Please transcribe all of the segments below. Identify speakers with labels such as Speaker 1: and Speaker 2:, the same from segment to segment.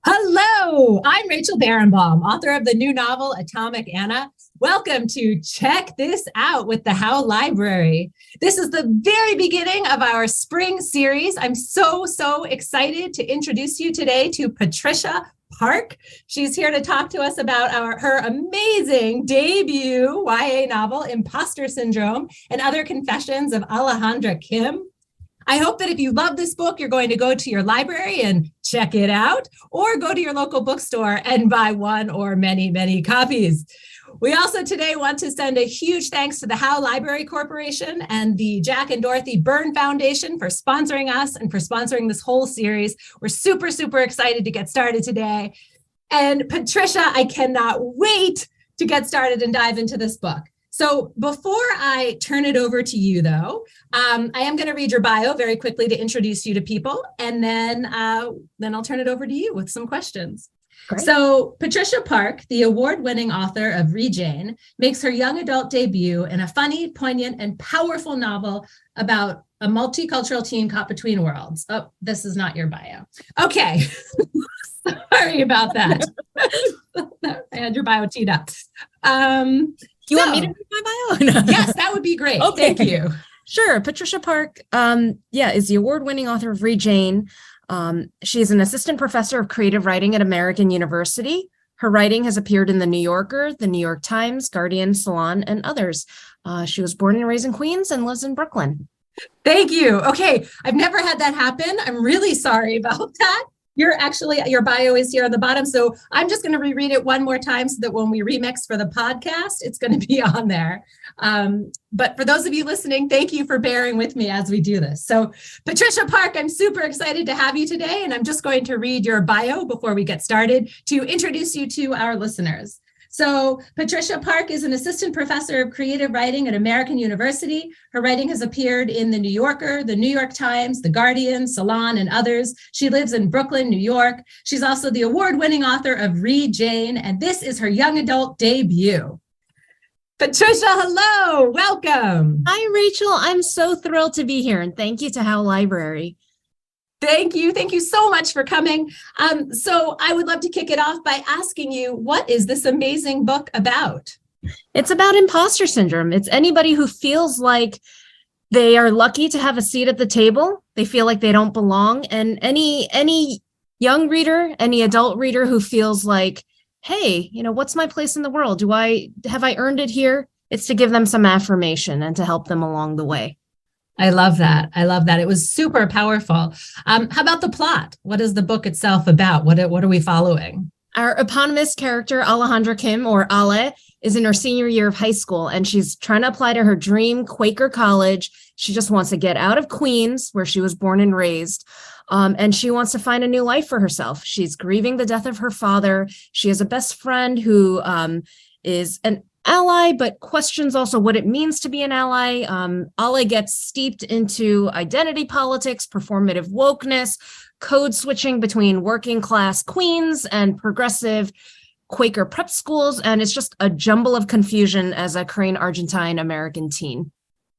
Speaker 1: Hello, I'm Rachel Barenbaum, author of the new novel, Atomic Anna. Welcome to Check This Out with the How Library. This is the very beginning of our spring series. I'm so excited to introduce you today to Patricia Park. She's here to talk to us about her amazing debut YA novel, Imposter Syndrome and Other Confessions of Alejandra Kim. I hope that if you love this book, you're going to go to your library and check it out, or go to your local bookstore and buy one or many copies. We also today want to send a huge thanks to the How Library Corporation and the Jack and Dorothy Byrne Foundation for sponsoring us and for sponsoring this whole series. We're super excited to get started today. And Patricia, I cannot wait to get started and dive into this book. So before I turn it over to you, though, I am going to read your bio very quickly to introduce you to people, and then I'll turn it over to you with some questions. Great. So Patricia Park, the award-winning author of Jane, makes her young adult debut in a funny, poignant, and powerful novel about a multicultural teen caught between worlds. Oh, this is not your bio. Okay. Sorry about that. I had your bio teed up.
Speaker 2: You want me to read my bio? No.
Speaker 1: Yes, that would be great. Okay. Thank you.
Speaker 2: Sure. Patricia Park, is the award-winning author of Jane. She's an assistant professor of creative writing at American University. Her writing has appeared in The New Yorker, The New York Times, Guardian, Salon, and others. She was born and raised in Queens and lives in Brooklyn.
Speaker 1: Thank you. Okay. I've never had that happen. I'm really sorry about that. Your bio is here on the bottom. So I'm just going to reread it one more time so that when we remix for the podcast, it's going to be on there. But for those of you listening, thank you for bearing with me as we do this. So Patricia Park, I'm super excited to have you today. And I'm just going to read your bio before we get started to introduce you to our listeners. So Patricia Park is an assistant professor of creative writing at American University. Her writing has appeared in The New Yorker, The New York Times, The Guardian, Salon, and others. She lives in Brooklyn, New York. She's also the award-winning author of Jane, and this is her young adult debut. Patricia, hello, welcome.
Speaker 2: Hi, Rachel. I'm so thrilled to be here, and thank you to How Library.
Speaker 1: Thank you. Thank you so much for coming. So I would love to kick it off by asking you, what is this amazing book about?
Speaker 2: It's about imposter syndrome. It's anybody who feels like they are lucky to have a seat at the table. They feel like they don't belong. And any young reader, any adult reader who feels like, hey, what's my place in the world? Have I earned it here? It's to give them some affirmation and to help them along the way.
Speaker 1: I love that. It was super powerful. How about the plot? What is the book itself about? What are we following?
Speaker 2: Our eponymous character, Alejandra Kim, or Ale, is in her senior year of high school, and she's trying to apply to her dream Quaker college. She just wants to get out of Queens, where she was born and raised, and she wants to find a new life for herself. She's grieving the death of her father. She has a best friend who is an ally, but questions also what it means to be an ally. Ale gets steeped into identity politics, performative wokeness, code switching between working class Queens and progressive Quaker prep schools. And it's just a jumble of confusion as a Korean Argentine American teen.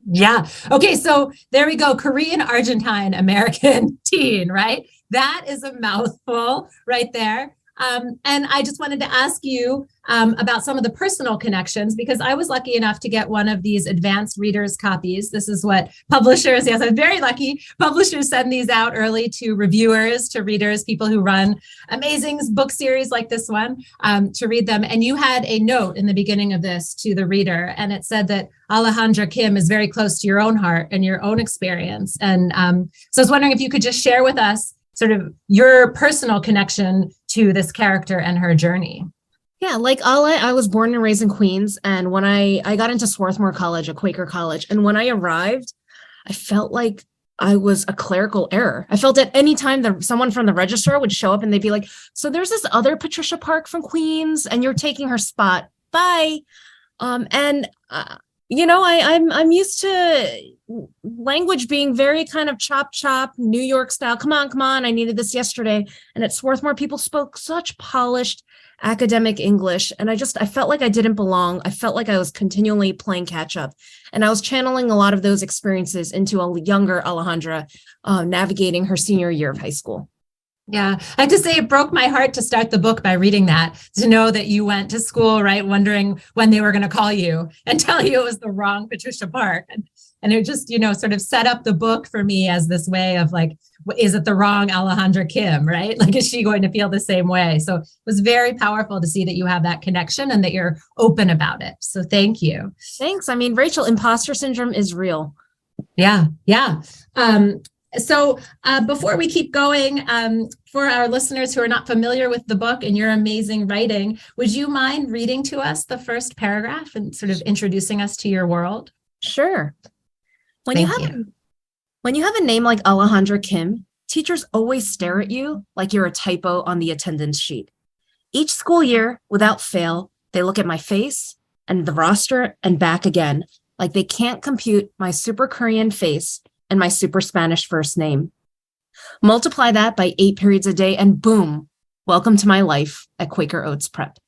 Speaker 1: Yeah. Okay. So there we go. Korean Argentine American teen, right? That is a mouthful right there. And I just wanted to ask you about some of the personal connections, because I was lucky enough to get one of these advanced readers copies. This is what publishers, yes, I'm very lucky. Publishers send these out early to reviewers, to readers, people who run amazing book series like this one, to read them. And you had a note in the beginning of this to the reader, and it said that Alejandra Kim is very close to your own heart and your own experience. And so I was wondering if you could just share with us sort of your personal connection to this character and her journey.
Speaker 2: Yeah, like Ale, I was born and raised in Queens. And when I got into Swarthmore College, a Quaker college, and when I arrived, I felt like I was a clerical error. I felt at any time that someone from the registrar would show up and they'd be like, so there's this other Patricia Park from Queens and you're taking her spot. Bye. I'm used to language being very kind of chop, New York style. Come on, I needed this yesterday. And at Swarthmore, people spoke such polished academic English. And I felt like I didn't belong. I felt like I was continually playing catch up. And I was channeling a lot of those experiences into a younger Alejandra, navigating her senior year of high school.
Speaker 1: Yeah, I have to say it broke my heart to start the book by reading that, to know that you went to school, right, wondering when they were going to call you and tell you it was the wrong Patricia Park. And it just, sort of set up the book for me as this way of like, is it the wrong Alejandra Kim, right? Like, is she going to feel the same way? So it was very powerful to see that you have that connection and that you're open about it. So thank you.
Speaker 2: Thanks. I mean, Rachel, imposter syndrome is real.
Speaker 1: Yeah. So before we keep going, for our listeners who are not familiar with the book and your amazing writing, would you mind reading to us the first paragraph and sort of introducing us to your world?
Speaker 2: Sure. When you have a name like Alejandra Kim, teachers always stare at you like you're a typo on the attendance sheet. Each school year, without fail, they look at my face and the roster and back again, like they can't compute my super Korean face and my super Spanish first name. Multiply that by 8 periods a day and boom, welcome to my life at Quaker Oats Prep.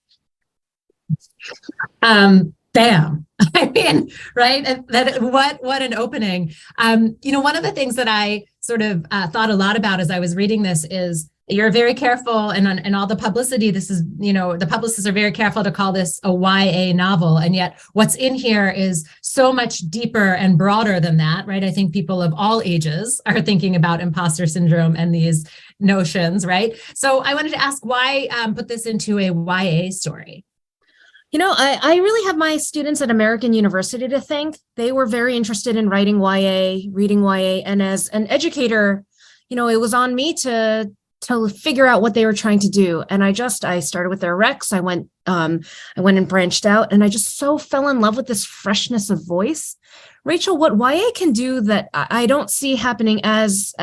Speaker 1: Bam. I mean, right? What an opening. One of the things that I sort of thought a lot about as I was reading this is you're very careful, and all the publicity, this is, the publicists are very careful to call this a YA novel. And yet what's in here is so much deeper and broader than that, right? I think people of all ages are thinking about imposter syndrome and these notions, right? So I wanted to ask, why put this into a YA story?
Speaker 2: I really have my students at American University to thank. They were very interested in writing YA, reading YA. And as an educator, it was on me to figure out what they were trying to do. And I started with their recs. I went and branched out, and I just so fell in love with this freshness of voice. Rachel, what YA can do that I don't see happening as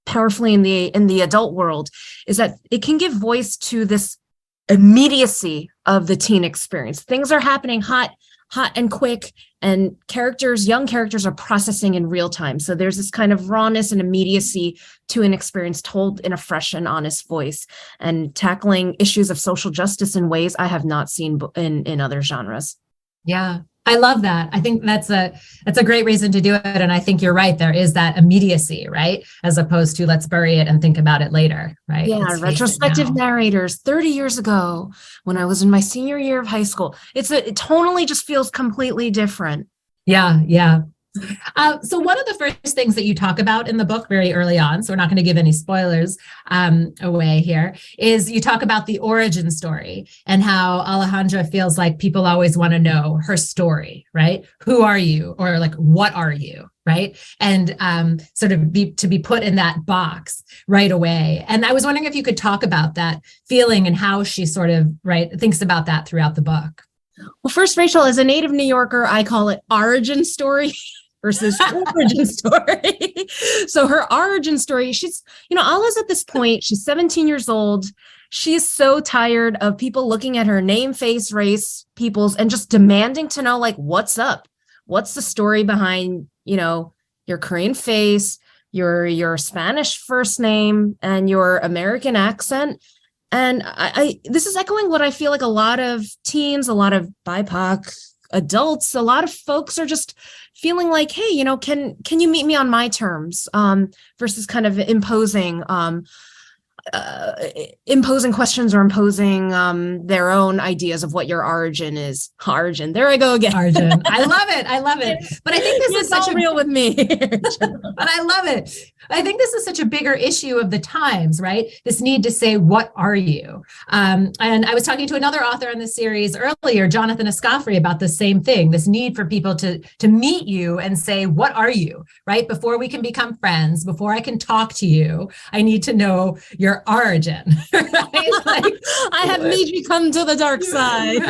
Speaker 2: powerfully in the adult world is that it can give voice to this immediacy of the teen experience. Things are happening hot and quick, and young characters are processing in real time. So there's this kind of rawness and immediacy to an experience told in a fresh and honest voice, and tackling issues of social justice in ways I have not seen in other genres.
Speaker 1: Yeah, I love that. I think that's a great reason to do it. And I think you're right. There is that immediacy, right? As opposed to let's bury it and think about it later, right?
Speaker 2: Yeah, retrospective narrators 30 years ago when I was in my senior year of high school. It tonally just feels completely different.
Speaker 1: Yeah. So one of the first things that you talk about in the book very early on, so we're not going to give any spoilers away here, is you talk about the origin story and how Alejandra feels like people always want to know her story, right? Who are you? Or like, what are you? Right. And sort of to be put in that box right away. And I was wondering if you could talk about that feeling and how she sort of thinks about that throughout the book.
Speaker 2: Well, first, Rachel, as a native New Yorker, I call it origin story versus origin story. So her origin story, she's, Ala's at this point, she's 17 years old. She's so tired of people looking at her name, face, race, peoples, and just demanding to know, like, what's up? What's the story behind, your Korean face, your Spanish first name, and your American accent? And this is echoing what I feel like a lot of teens, a lot of BIPOC adults, a lot of folks are just feeling like, hey, can you meet me on my terms, versus kind of imposing questions or imposing their own ideas of what your origin is. Origin. There I go again.
Speaker 1: Origin. I love it. But I think this is such
Speaker 2: real with me.
Speaker 1: But I love it. I think this is such a bigger issue of the times, right? This need to say, what are you? And I was talking to another author in the series earlier, Jonathan Escoffery, about the same thing, this need for people to meet you and say, what are you, right? Before we can become friends, before I can talk to you, I need to know your origin. Right? Like,
Speaker 2: I have made you come to the dark side.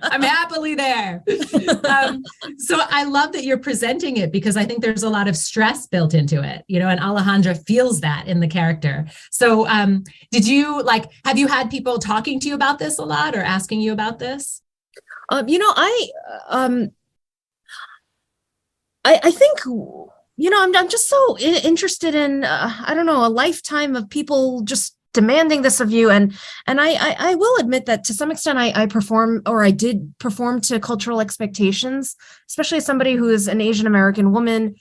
Speaker 1: I'm happily there. So I love that you're presenting it, because I think there's a lot of stress built into it, and Alejandra feels that in the character. So have you had people talking to you about this a lot or asking you about this?
Speaker 2: I think, I'm just so interested in, I don't know, a lifetime of people just demanding this of you. And I will admit that to some extent I perform, or I did perform to cultural expectations, especially as somebody who is an Asian American woman.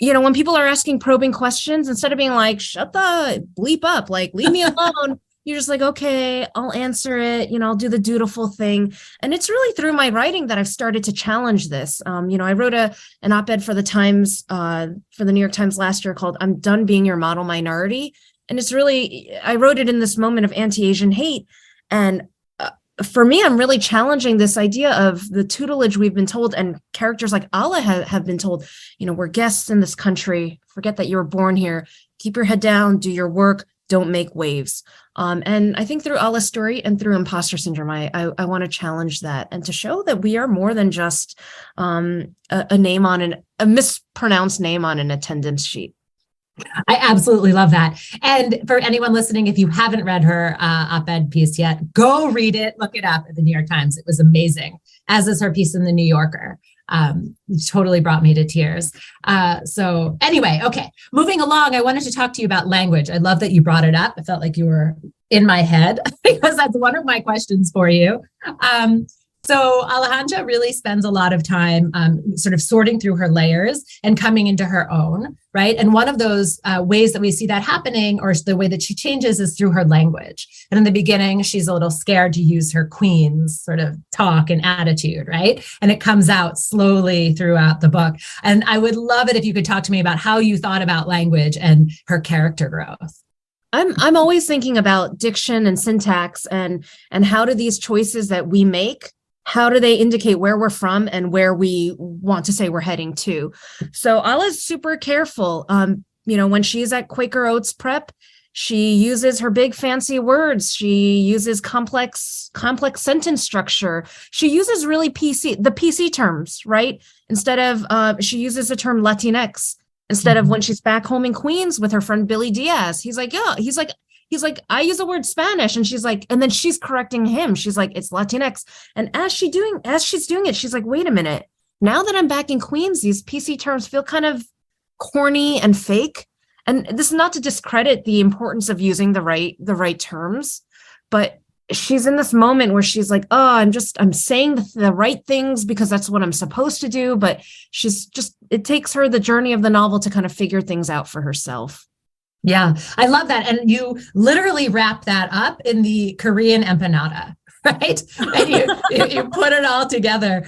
Speaker 2: When people are asking probing questions, instead of being like, shut the bleep up, like, leave me alone, you're just like, okay, I'll answer it. I'll do the dutiful thing. And it's really through my writing that I've started to challenge this. I wrote an op-ed for the Times, for the New York Times last year called "I'm Done Being Your Model Minority." And it's really, I wrote it in this moment of anti-Asian hate. And for me, I'm really challenging this idea of the tutelage we've been told, and characters like Allah have been told, we're guests in this country. Forget that you were born here. Keep your head down, do your work, don't make waves. And I think through Allah's story and through imposter syndrome, I want to challenge that and to show that we are more than just a name on a mispronounced name on an attendance sheet.
Speaker 1: I absolutely love that. And for anyone listening, if you haven't read her op-ed piece yet, go read it, look it up at the New York Times. It was amazing, as is her piece in the New Yorker. It totally brought me to tears. So anyway, okay, moving along, I wanted to talk to you about language. I love that you brought it up. I felt like you were in my head because that's one of my questions for you. So Alejandra really spends a lot of time sort of sorting through her layers and coming into her own, right? And one of those ways that we see that happening, or the way that she changes, is through her language. And in the beginning, she's a little scared to use her queen's sort of talk and attitude, right? And it comes out slowly throughout the book. And I would love it if you could talk to me about how you thought about language and her character growth.
Speaker 2: I'm always thinking about diction and syntax and how do these choices that we make, how do they indicate where we're from and where we want to say we're heading to? So Allah's super careful. When she's at Quaker Oats prep, she uses her big fancy words. She uses complex sentence structure. She uses really the PC terms, right? Instead of, she uses the term Latinx instead of when she's back home in Queens with her friend Billy Diaz. He's like, I use the word Spanish. And she's like, and then she's correcting him. She's like, it's Latinx. And as she's doing it, she's like, wait a minute. Now that I'm back in Queens, these PC terms feel kind of corny and fake. And this is not to discredit the importance of using the right terms, but she's in this moment where she's like, oh, I'm saying the right things because that's what I'm supposed to do. But it takes her the journey of the novel to kind of figure things out for herself.
Speaker 1: Yeah, I love that. And you literally wrap that up in the Korean empanada, right? And you put it all together.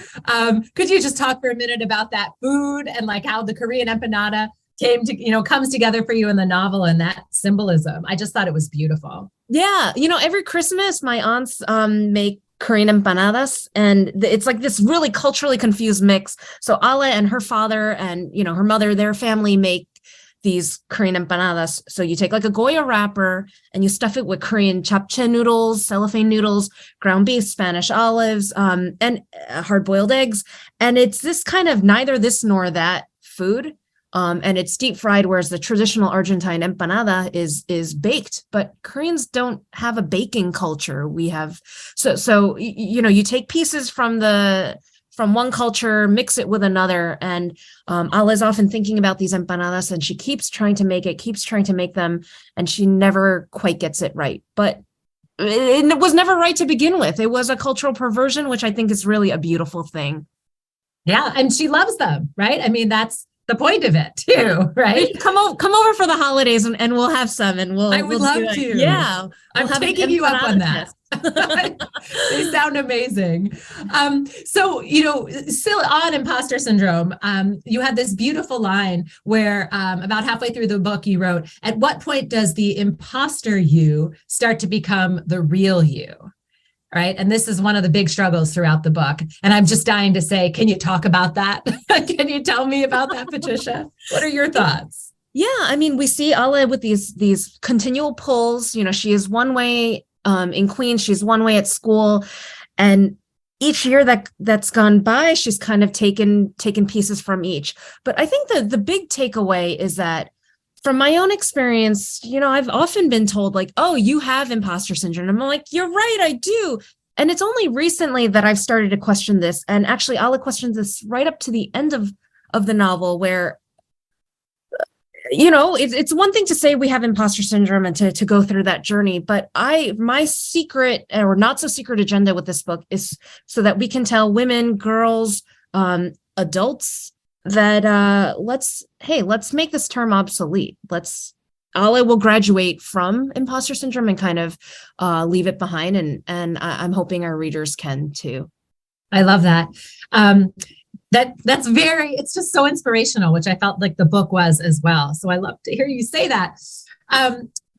Speaker 1: Could you just talk for a minute about that food and like how the Korean empanada comes together for you in the novel and that symbolism? I just thought it was beautiful.
Speaker 2: Yeah. Every Christmas, my aunts make Korean empanadas, and it's like this really culturally confused mix. So Ala and her father and, her mother, their family make these Korean empanadas. So you take like a Goya wrapper and you stuff it with Korean japchae noodles, cellophane noodles, ground beef, Spanish olives, and hard-boiled eggs. And it's this kind of neither this nor that food. And it's deep fried, whereas the traditional Argentine empanada is baked. But Koreans don't have a baking culture. We have so you take pieces from one culture, mix it with another. And Ala is often thinking about these empanadas, and she keeps trying to make them, and she never quite gets it right. But it was never right to begin with. It was a cultural perversion, which I think is really a beautiful thing.
Speaker 1: Yeah, and she loves them, right? I mean, that's the point of it too, right?
Speaker 2: Come over for the holidays and we'll have some, and
Speaker 1: I would love to.
Speaker 2: Yeah,
Speaker 1: I'm taking you up on that. They sound amazing. So, still on imposter syndrome, you had this beautiful line where about halfway through the book you wrote, at what point does the imposter you start to become the real you? Right. And this is one of the big struggles throughout the book. And I'm just dying to say, can you talk about that? Can you tell me about that, Patricia? What are your thoughts?
Speaker 2: Yeah, I mean, we see Ala with these continual pulls. She is one way in Queens, she's one way at school. And each year that's gone by, she's kind of taken pieces from each. But I think the big takeaway is that from my own experience, I've often been told like, oh, you have imposter syndrome. I'm like, you're right, I do. And it's only recently that I've started to question this. And actually, Ala questions this right up to the end of of the novel where, you know, it's one thing to say we have imposter syndrome and to go through that journey, but my secret or not so secret agenda with this book is so that we can tell women, girls, adults that let's make this term obsolete. Ale will graduate from imposter syndrome and kind of leave it behind, and I'm hoping our readers can too.
Speaker 1: I love that. It's just so inspirational, which I felt like the book was as well. So I love to hear you say that.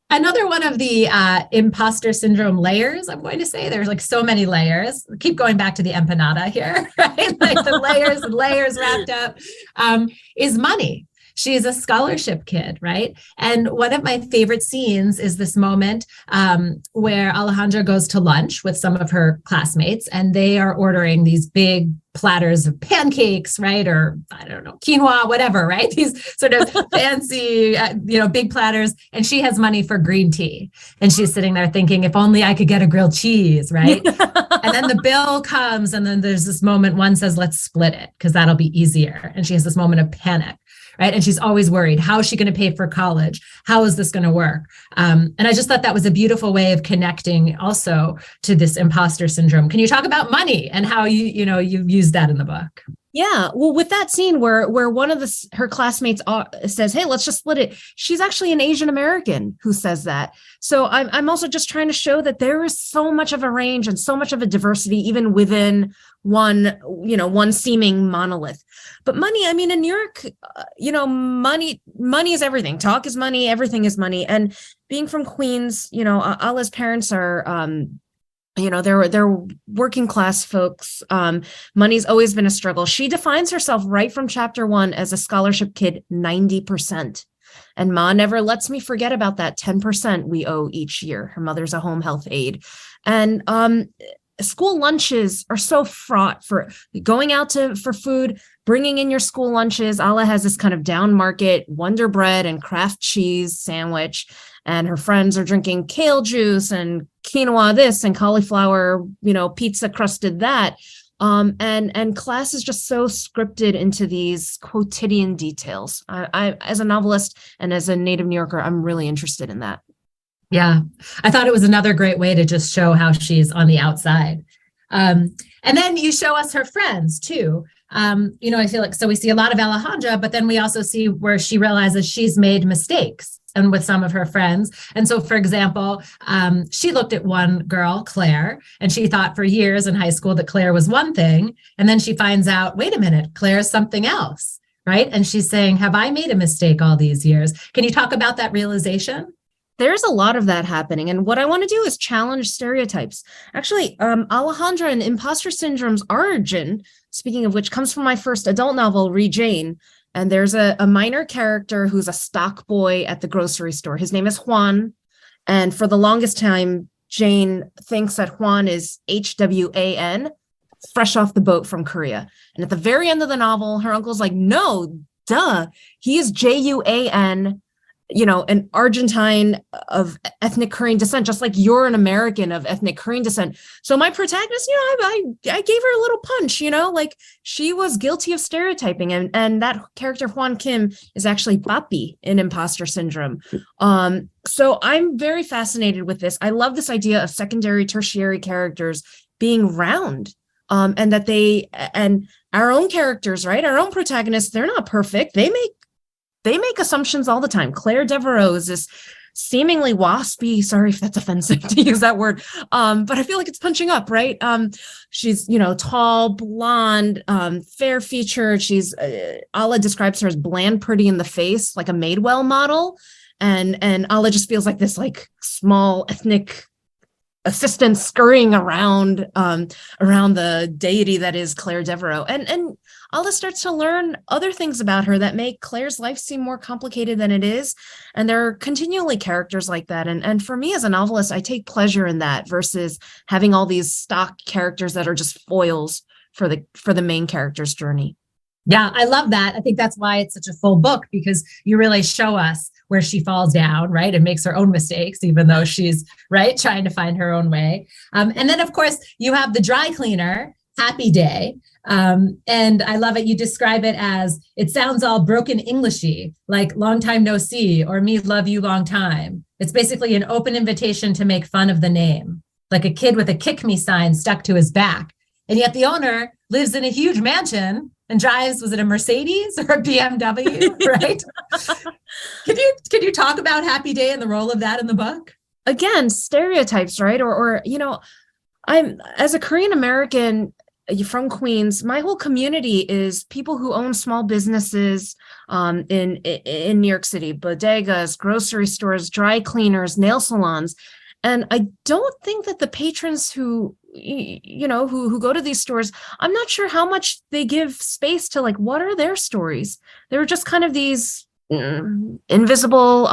Speaker 1: Another one of the imposter syndrome layers, I'm going to say, there's like so many layers. Keep going back to the empanada here, right? Like the layers and layers wrapped up, is money. She's a scholarship kid, right? And one of my favorite scenes is this moment where Alejandra goes to lunch with some of her classmates, and they are ordering these big platters of pancakes, right? Or I don't know, quinoa, whatever, right? These sort of fancy, big platters. And she has money for green tea. And she's sitting there thinking, if only I could get a grilled cheese, right? And then the bill comes, and then there's this moment, one says, let's split it because that'll be easier. And she has this moment of panic. Right. And she's always worried, how is she going to pay for college? How is this going to work? And I just thought that was a beautiful way of connecting also to this imposter syndrome. Can you talk about money and how you've used that in the book?
Speaker 2: Yeah. Well, with that scene where one of her classmates says, hey, let's just split it. She's actually an Asian American who says that. So I'm also just trying to show that there is so much of a range and so much of a diversity, even within one seeming monolith. But money, I mean, in New York, money is everything. Talk is money. Everything is money. And being from Queens, Ala's parents are, they're working class folks. Money's always been a struggle. She defines herself right from chapter 1 as a scholarship kid, 90%. And Ma never lets me forget about that 10% we owe each year. Her mother's a home health aide. And school lunches are so fraught for going out for food, bringing in your school lunches. Ala has this kind of down market Wonder Bread and Kraft cheese sandwich, and her friends are drinking kale juice and quinoa this and cauliflower, pizza crusted that. And class is just so scripted into these quotidian details. I as a novelist and as a native New Yorker, I'm really interested in that.
Speaker 1: Yeah, I thought it was another great way to just show how she's on the outside. And then you show us her friends too. I feel like, so we see a lot of Alejandra, but then we also see where she realizes she's made mistakes and with some of her friends. And so, for example, she looked at one girl, Claire, and she thought for years in high school that Claire was one thing. And then she finds out, wait a minute, Claire's something else, right? And she's saying, have I made a mistake all these years? Can you talk about that realization?
Speaker 2: There's a lot of that happening. And what I want to do is challenge stereotypes. Actually, Alejandra and imposter syndrome's origin, speaking of which, comes from my first adult novel, Read Jane. And there's a minor character who's a stock boy at the grocery store. His name is Juan. And for the longest time, Jane thinks that Juan is Hwan, fresh off the boat from Korea. And at the very end of the novel, her uncle's like, no, duh, he is Juan, an Argentine of ethnic Korean descent, just like you're an American of ethnic Korean descent. So my protagonist, I gave her a little punch, like she was guilty of stereotyping. And that character, Juan Kim, is actually Papi in Imposter Syndrome. So I'm very fascinated with this. I love this idea of secondary, tertiary characters being round. And that and our own characters, right? Our own protagonists, they're not perfect. They make assumptions all the time. Claire Devereaux is this seemingly waspy, sorry if that's offensive to use that word, but I feel like it's punching up, right? She's, tall, blonde, fair featured. She's, Ala describes her as bland, pretty in the face, like a Madewell model. And Ala just feels like this like small ethnic assistant scurrying around the deity that is Claire Devereaux. And Ala starts to learn other things about her that make Claire's life seem more complicated than it is. And there are continually characters like that. And for me as a novelist, I take pleasure in that versus having all these stock characters that are just foils for the main character's journey.
Speaker 1: Yeah, I love that. I think that's why it's such a full book, because you really show us where she falls down, right, and makes her own mistakes, even though she's, right, trying to find her own way. And then, of course, you have the dry cleaner Happy Day. And I love it. You describe it as, it sounds all broken Englishy, like long time no see, or me love you long time. It's basically an open invitation to make fun of the name, like a kid with a kick me sign stuck to his back. And yet the owner lives in a huge mansion and drives, was it a Mercedes or a BMW, right? Can you talk about Happy Day and the role of that in the book?
Speaker 2: Again, stereotypes, right? Or I'm, as a Korean American from Queens, my whole community is people who own small businesses in New York City, bodegas, grocery stores, dry cleaners, nail salons. And I don't think that the patrons who go to these stores, I'm not sure how much they give space to, like, what are their stories? They were just kind of these invisible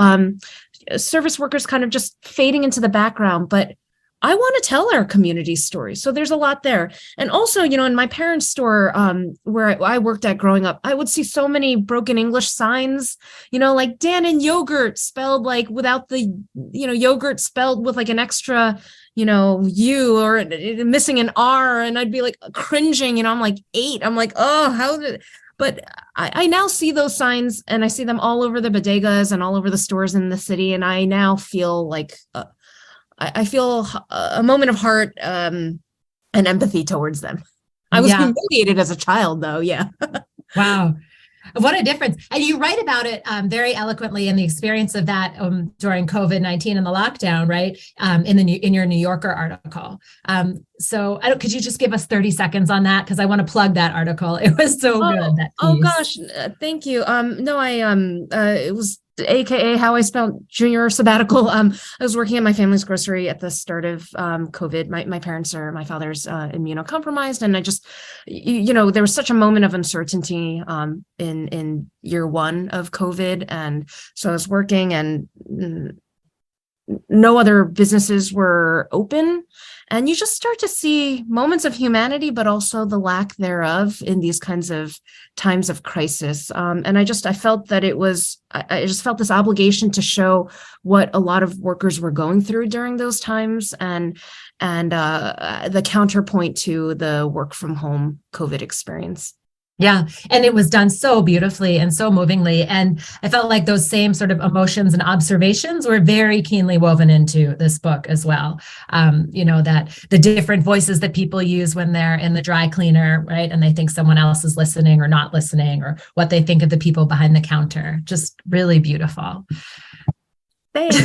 Speaker 2: service workers kind of just fading into the background. But I want to tell our community stories. So there's a lot there. And also, in my parents' store, where I worked at growing up, I would see so many broken English signs, like Dan and yogurt spelled like without the, yogurt spelled with like an extra, U, or missing an R. And I'd be like cringing, I'm like 8. I'm like, oh, how did, but I now see those signs, and I see them all over the bodegas and all over the stores in the city. And I now feel like, I feel a moment of heart and empathy towards them. I was humiliated as a child, though. Yeah.
Speaker 1: Wow. What a difference. And you write about it very eloquently in the experience of that during COVID-19 and the lockdown, right? In your New Yorker article. So could you just give us 30 seconds on that? Because I want to plug that article. It was so good. That piece.
Speaker 2: Oh gosh. Thank you. It was AKA how I spent junior sabbatical. I was working at my family's grocery at the start of COVID. My father's immunocompromised. And I just, there was such a moment of uncertainty in year one of COVID. And so I was working, and no other businesses were open. And you just start to see moments of humanity, but also the lack thereof in these kinds of times of crisis. And I felt that I just felt this obligation to show what a lot of workers were going through during those times, and the counterpoint to the work from home COVID experience.
Speaker 1: Yeah. And it was done so beautifully and so movingly. And I felt like those same sort of emotions and observations were very keenly woven into this book as well. That the different voices that people use when they're in the dry cleaner, right? And they think someone else is listening or not listening, or what they think of the people behind the counter. Just really beautiful.
Speaker 2: Thanks.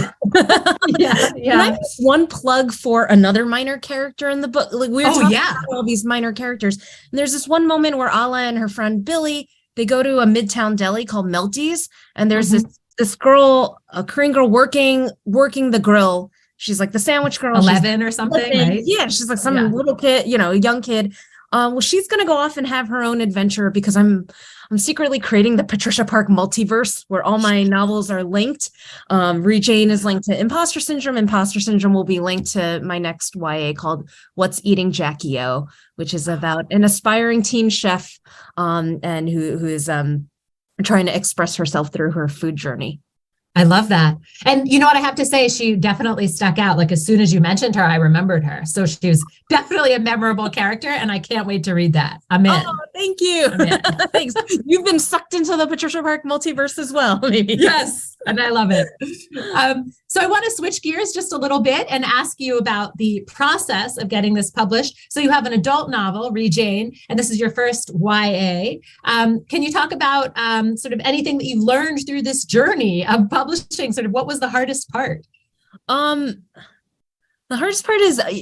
Speaker 2: Yeah. Can I make one plug for another minor character in the book? Like, we were talking about all these minor characters. And there's this one moment where Ala and her friend Billy, they go to a midtown deli called Melty's, and there's this girl, a Korean girl working the grill. She's like the sandwich girl.
Speaker 1: 11 or something, right?
Speaker 2: Yeah, she's like some little kid, a young kid. Well, she's going to go off and have her own adventure, because I'm secretly creating the Patricia Park multiverse where all my novels are linked. Jane is linked to Imposter Syndrome. Imposter Syndrome will be linked to my next YA called What's Eating Jackie O, which is about an aspiring teen chef and who is trying to express herself through her food journey.
Speaker 1: I love that. And you know what I have to say? She definitely stuck out. Like, as soon as you mentioned her, I remembered her. So she was definitely a memorable character, and I can't wait to read that. I'm in.
Speaker 2: Oh, thank you. Thanks. You've been sucked into the Patricia Park multiverse as well, maybe.
Speaker 1: Yes. And I love it. So I want to switch gears just a little bit and ask you about the process of getting this published. So you have an adult novel, Jane, and this is your first YA. Can you talk about sort of anything that you've learned through this journey of publishing? Sort of what was the hardest part?
Speaker 2: The hardest part is, I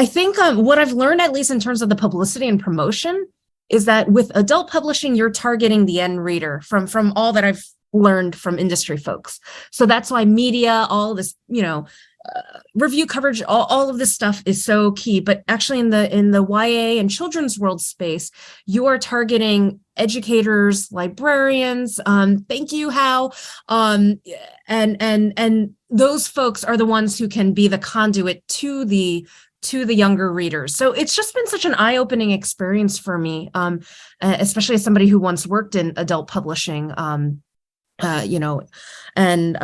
Speaker 2: think what I've learned, at least in terms of the publicity and promotion, is that with adult publishing, you're targeting the end reader from all that I've learned from industry folks. So that's why media, all this, review coverage, all of this stuff is so key. But actually in the YA and children's world space, you are targeting educators, librarians. Thank you, Hal. And those folks are the ones who can be the conduit to the younger readers. So it's just been such an eye-opening experience for me, especially as somebody who once worked in adult publishing. you know, and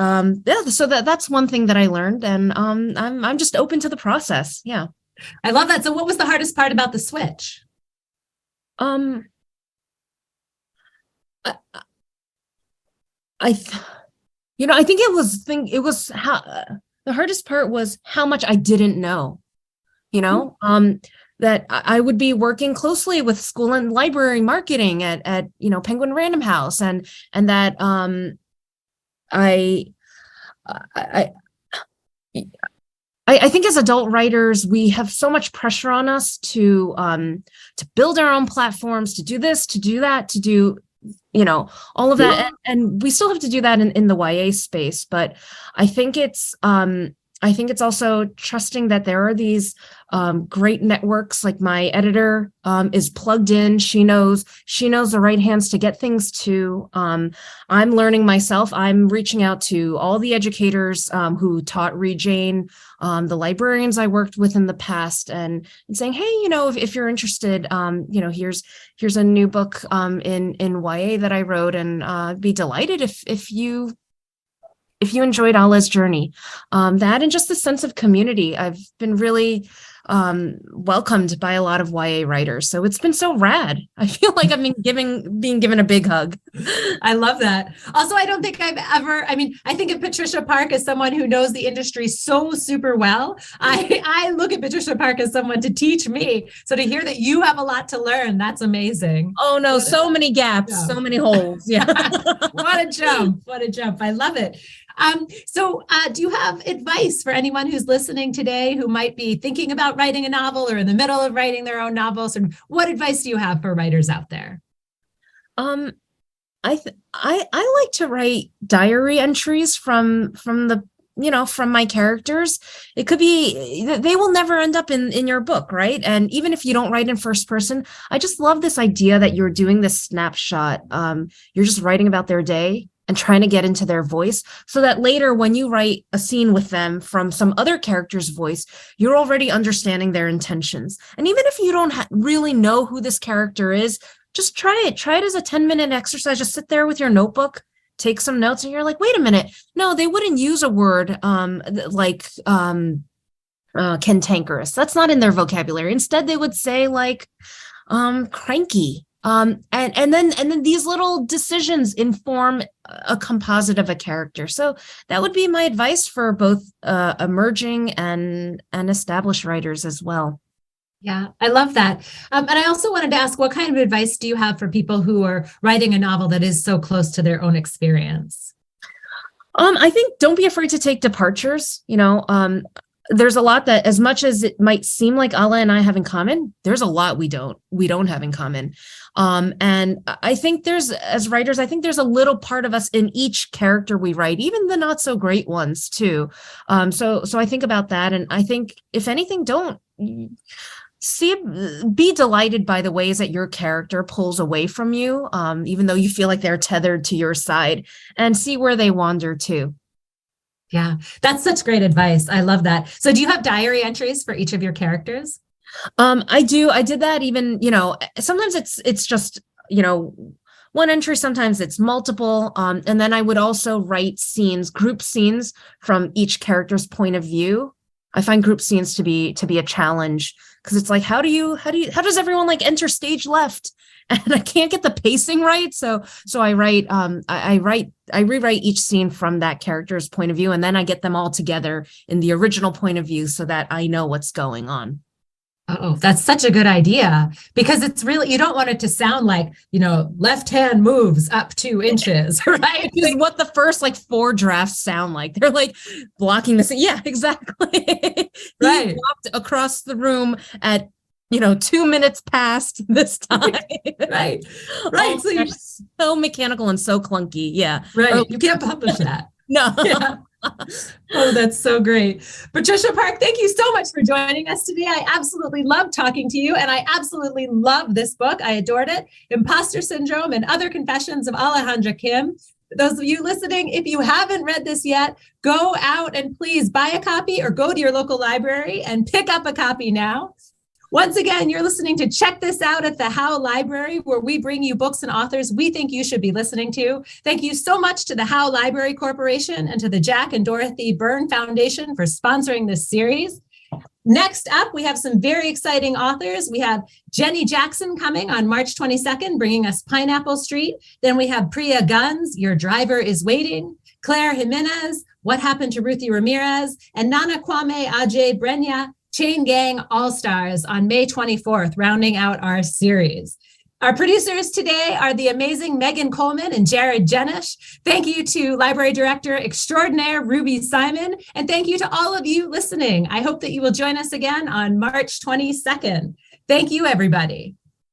Speaker 2: yeah, so that's one thing that I learned, and I'm just open to the process. Yeah.
Speaker 1: I love that. So what was the hardest part about the switch?
Speaker 2: Um, I, I I think it was how the hardest part was how much I didn't know, that I would be working closely with school and library marketing at Penguin Random House, and that I I I think as adult writers, we have so much pressure on us to build our own platforms, to do this, to do that, to do all of that, and we still have to do that in the YA space. But I think it's also trusting that there are these great networks. Like my editor is plugged in. She knows the right hands to get things to. I'm learning myself. I'm reaching out to all the educators who taught Read Jane, the librarians I worked with in the past, and saying, hey, if you're interested, here's a new book in YA that I wrote, and I'd be delighted if you enjoyed Allah's journey. That and just the sense of community. I've been really welcomed by a lot of YA writers. So it's been so rad. I feel like I've been being given a big hug.
Speaker 1: I love that. Also, I don't think I think of Patricia Park as someone who knows the industry so super well. I look at Patricia Park as someone to teach me. So to hear that you have a lot to learn, that's amazing.
Speaker 2: Oh no, so many gaps, so many holes. Yeah.
Speaker 1: What a jump. What a jump. I love it. So do you have advice for anyone who's listening today who might be thinking about writing a novel or in the middle of writing their own novels? And what advice do you have for writers out there?
Speaker 2: I like to write diary entries from my characters. It could be, they will never end up in your book, right? And even if you don't write in first person, I just love this idea that you're doing this snapshot. You're just writing about their day and trying to get into their voice, so that later when you write a scene with them from some other character's voice, you're already understanding their intentions. And even if you don't really know who this character is, just try it. Try it as a 10-minute exercise. Just sit there with your notebook, take some notes, and you're like, wait a minute. No, they wouldn't use a word like cantankerous. That's not in their vocabulary. Instead, they would say like cranky. And then these little decisions inform a composite of a character. So that would be my advice for both emerging and established writers as well.
Speaker 1: Yeah, I love that. And I also wanted to ask, what kind of advice do you have for people who are writing a novel that is so close to their own experience?
Speaker 2: I think don't be afraid to take departures. There's a lot that, as much as it might seem like Allah and I have in common, there's a lot we don't have in common. And I think as writers, I think there's a little part of us in each character we write, even the not so great ones too. So I think about that. And I think if anything, be delighted by the ways that your character pulls away from you, even though you feel like they're tethered to your side, and see where they wander to.
Speaker 1: Yeah, that's such great advice. I love that. So do you have diary entries for each of your characters?
Speaker 2: I do. I did that even, sometimes it's just, one entry, sometimes it's multiple. And then I would also write group scenes from each character's point of view. I find group scenes to be a challenge, because it's like, how does everyone like enter stage left? And I can't get the pacing right. So I rewrite each scene from that character's point of view, and then I get them all together in the original point of view so that I know what's going on.
Speaker 1: Oh, that's such a good idea, because it's really, you don't want it to sound like, left hand moves up 2 inches, right?
Speaker 2: Which is what the first 4 drafts sound like. They're like blocking the scene. Yeah, exactly.
Speaker 1: Right.
Speaker 2: He walked across the room at 2 minutes past this time.
Speaker 1: Right.
Speaker 2: Oh, so you're so mechanical and so clunky. Yeah.
Speaker 1: Right. You can't publish that.
Speaker 2: No.
Speaker 1: Yeah. Oh, that's so great. Patricia Park, thank you so much for joining us today. I absolutely love talking to you, and I absolutely love this book. I adored it. Imposter Syndrome and Other Confessions of Alejandra Kim. For those of you listening, if you haven't read this yet, go out and please buy a copy or go to your local library and pick up a copy now. Once again, you're listening to Check This Out at the Howe Library, where we bring you books and authors we think you should be listening to. Thank you so much to the Howe Library Corporation and to the Jack and Dorothy Byrne Foundation for sponsoring this series. Next up, we have some very exciting authors. We have Jenny Jackson coming on March 22nd, bringing us Pineapple Street. Then we have Priya Guns, Your Driver is Waiting, Claire Jimenez, What Happened to Ruthie Ramirez, and Nana Kwame Ajay Brenya, Chain Gang All-Stars on May 24th, rounding out our series. Our producers today are the amazing Megan Coleman and Jared Jenish. Thank you to Library Director Extraordinaire Ruby Simon, and thank you to all of you listening. I hope that you will join us again on March 22nd. Thank you, everybody.